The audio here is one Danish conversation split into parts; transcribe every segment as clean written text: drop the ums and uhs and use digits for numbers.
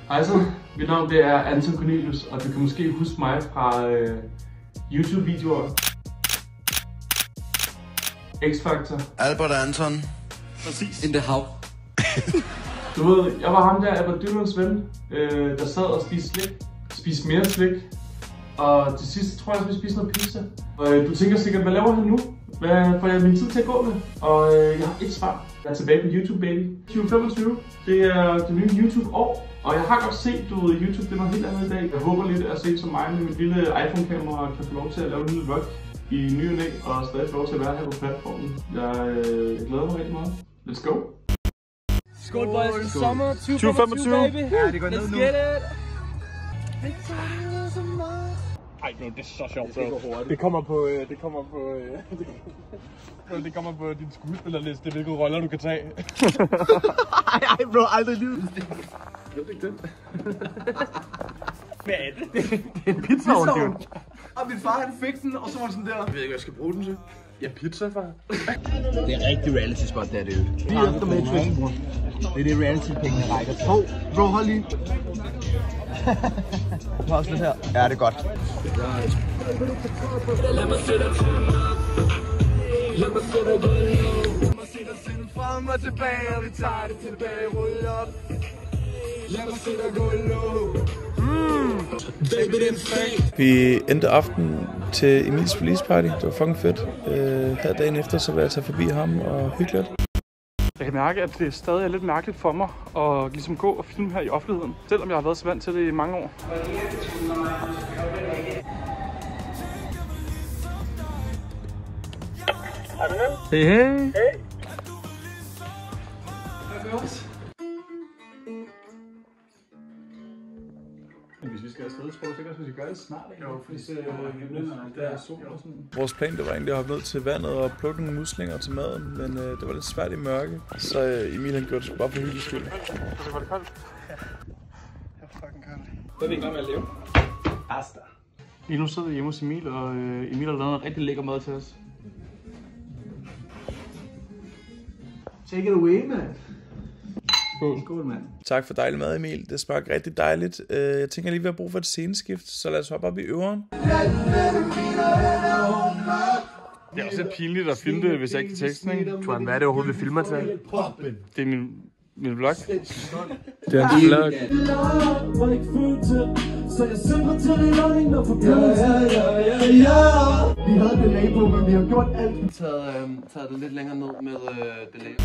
Hej så, mit navn det er Anton Cornelius, og du kan måske huske mig fra YouTube-videoer. X-Factor. Albert og Anton. Præcis. In the house. Du ved, jeg var ham der, Albert Dyrlunds ven, der sad og spiste slik. Spiste mere slik. Og til sidst tror jeg, at vi spiste noget pizza. Og du tænker sikkert, hvad laver han nu? Hvad får jeg min tid til at gå med? Og jeg har et svar. Jeg er tilbage på YouTube, baby. 2025, det er det nye YouTube-år. Og jeg har godt set, du ved, YouTube det er noget helt andet i dag. Jeg håber lidt at se som mig med mit lille iPhone-kamera kan få lov til at lave en lille vlog i ny og næ, og stadig få lov til at være her på platformen. Jeg glæder mig rigtig meget. Let's go! Skål, boys. Sommer 2025, baby. Ja, det går ned nu. Let's get it. Ej, bro, det er så sjovt, bro. Det kommer på din skuespillerliste, hvilke roller du kan tage. Ej, bro, aldrig livet. Jeg ved ikke det. Hvad er det? Det er en pizzaovn. Og min far han fik den, og så var den sådan der. Jeg ved ikke, hvad jeg skal bruge den til. Ja, pizza, far. Det er rigtig reality spot, der er det. Lige efter Matrix. Det er det reality-pengene rækker til. Bro, hold lige. Pause lidt her. Ja, det er godt. Lad mig se dig frem og tilbage, og vi tager det tilbage, rulle op. Lad mig se dig gå low. Baby, det er fake. Vi endte aften til Emils release party. Det var fucking fedt. Her dagen efter, så var jeg tage forbi ham og hygge lidt. Jeg kan mærke, at det stadig er lidt mærkeligt for mig at ligesom gå og filme her i offentligheden. Selvom jeg har været så vant til det i mange år. Hey, hey. Hey. Hvis vi skal afsted, tror du sikkert, at vi skal gøre det snart, ikke? Jo, hvis der er sol og sådan. Vores plan det var egentlig at hoppe ned til vandet og plukke nogle muslinger til maden, men det var lidt svært i mørke. Så Emil han gjorde det sgu bare for hyggens skyld. Var det koldt? Ja, jeg er fucking koldt. Hvad er vi i gang med at lave? Pasta. Lige nu sidder vi hjemme hos Emil, og Emil har lavet noget rigtig lækker mad til os. Take it away, man. Skål, mand. Tak for dejlig mad, Emil. Det smagte rigtig dejligt. Jeg tænker lige, vi har brug for et sceneskift, så lad os hoppe op i øveren. Det er også lidt pinligt at filme det, hvis jeg ikke kan teksten, ikke? Hvad er det overhovedet, vi filmer til? Det er min vlog. Det er en vlog. Vi havde delay på, men vi har gjort alt. Taget det lidt længere ned med delay.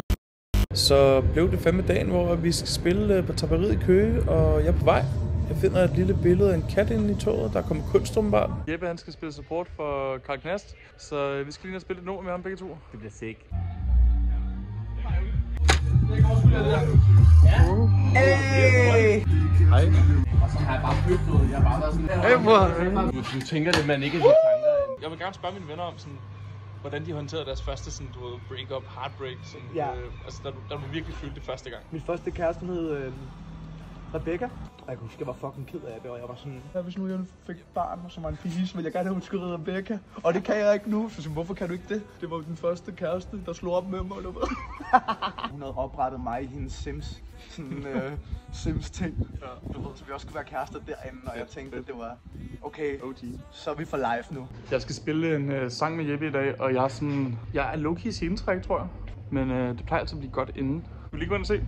Så blev det fandme dagen, hvor vi skal spille på Tapperiet i Køge, og jeg er på vej. Jeg finder et lille billede af en kat inde i toget, der kommer kunståbenbart. Jeppe han skal spille support for Karl Knast, så vi skal lige spille et nummer med ham begge to. Det bliver sick. Hey! Hej. Og så har jeg bare følt noget. Jeg har bare været sådan her. Du tænker det, man ikke er de tanker. Jeg vil gerne spørge mine venner om sådan, hvordan de håndterede deres første sådan, du ved, break-up, heartbreak. Sådan, Ja. Altså, da du virkelig følte det første gang. Min første kæreste hed Rebecca. Og jeg kunne huske, jeg var fucking ked af det, og jeg var sådan, hvis nu jeg fik et barn, som var en pige, så ville jeg gerne have udskrevet Rebecca. Og det kan jeg ikke nu. Så hvorfor kan du ikke det? Det var den første kæreste, der slog op med mig, eller hvad? Hun havde oprettet mig i hendes Sims. Sådan Sims-ting. Ja. Du ved, så vi også skulle være kærester derinde, og jeg tænkte, at det var okay, så er vi for live nu. Jeg skal spille en sang med Jeppe i dag, og jeg er low-key scenetræk, tror jeg. Men det plejer altså at blive godt inden. Vil du lige gå ind og se?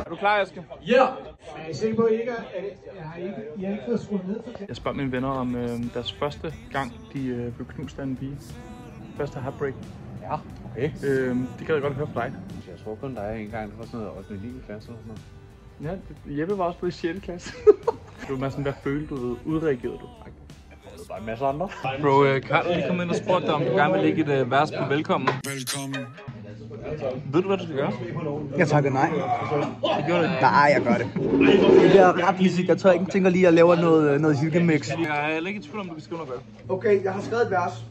Er du klar, Aske? Ja! Yeah. Er I sikker på, at I ikke har ikke fået skruet ned for det? Jeg spørger mine venner om deres første gang, de blev knust af en pige. Første heartbreak. Ja, okay. Det kan jeg godt høre fra dig. Jeg tror kun, der er en gang, der var sådan noget 8. og 9. klasse eller sådan noget. Ja, Jeppe var også på i 6. klasse. Du var sådan, hvad følte du? Udreagerede du? Det er bare en masse andre. Bro, Karl lige kom ind og spurgte dig, om du gerne vil lægge et vers på velkommen. Velkommen. Ved du, hvad du skal gøre? Jeg takker nej. Det gjorde du ikke. Nej, jeg gør det. Det bliver ret hissigt. Jeg tror ikke, tænker lige at lave noget hyggemix. Jeg er heller ikke i tvivl om, du kan skrive noget godt. Okay, jeg har skrevet et vers.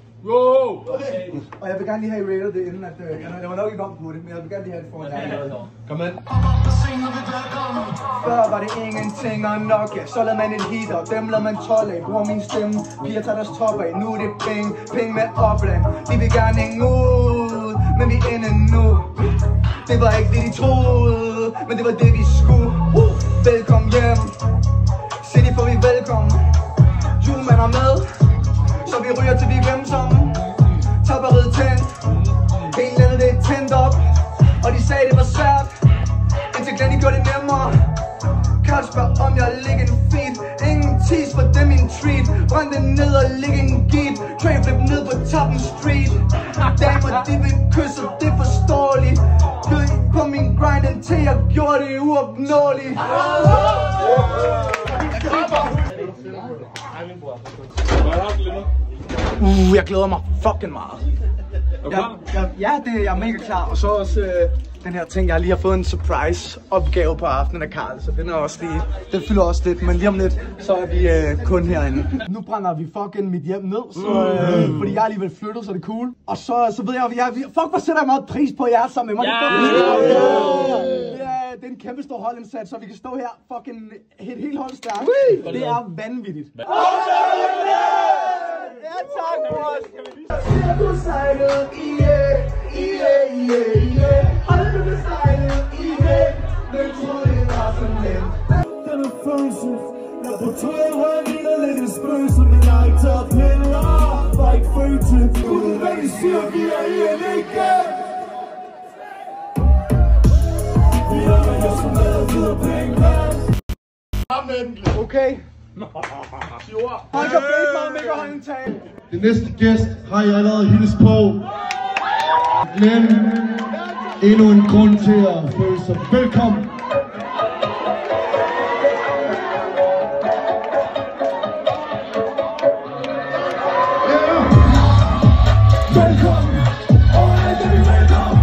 Og jeg vil gerne lige have rated det inden, at jeg var nok ikke om på det, men jeg vil gerne lige have det foran jer. Kom ind. Før var det ingenting og nok, ja, så lavede man en heater, dem lavede man 12 af, bruger min stemme, piger tager deres top af, nu er det penge med opland. De vil gerne hænge ud, men vi er inde nu. Det var ikke det de troede, men det var det vi skulle. Velkommen hjem, City får vi velkommen. Juleman er med, så vi ryger til vi glemmer sammen. Tapperiet tændt, hele landet det er tændt op. Og de sagde det var svært, indtil Glenny gjorde det nemmere. Karl spørger om jeg ligger en feed. Ingen tease for dem en treat. Brænd den ned og ligge en geet. Tray flip ned på Toppen Street. Damer de vil kysse, det er forståeligt. Kød på min grind indtil jeg gjorde det uopnåeligt. Jeg glæder mig fucking meget. Jeg er mega klar. Og så også den her ting, jeg lige har fået en surprise opgave på aftenen af Karl. Så den er også lige, den fylder også lidt. Men lige om lidt, så er vi kun herinde. Nu brænder vi fucking mit hjem ned, så, fordi jeg er alligevel flyttet, så det er cool. Og så ved jeg, fuck hvor sætter jeg meget pris på jer sammen med mig. Det er en kæmpe stor holdindsats, så vi kan stå her fucking et helt hold stærkt. Det er vanvittigt. Ja, tak, boys. Ser du sejlet, hold du besejlet, men troede det var så nemt. Den er følelse, jeg på tøjet ligner lidt en spøgelse, men jeg har ikke taget piller, var ikke født til. Uden hvad de siger, vi er i en ikke. Vi er med jer, som lader videre penge. Okay. Hold da fedt, meget mega håndtag. Det næste gæst har jeg allerede hilst på. Glem endnu en grund til at føle sig velkommen. Velkommen, overalt er vi velkommen.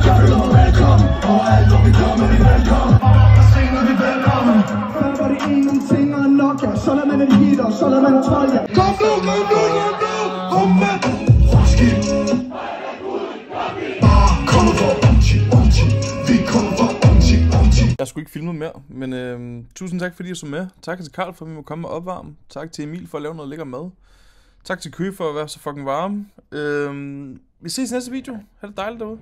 Jeg vil lov velkommen, overalt hvor vi kommer vi velkommen. Og senere vi velkommen. Før var det ingenting og nok, ja. Så lader man en heater, så lader man en 12, ja. Kom nu, kom med. Roskilde. Kommer for Unti, vi kommer for Unti. Jeg skulle ikke filme mere, men tusind tak fordi I så med. Tak til Karl for at vi må komme og opvarme. Tak til Emil for at lave noget lækker mad. Tak til Køge for at være så fucking varme. Vi ses i næste video. Ha' det dejligt derude.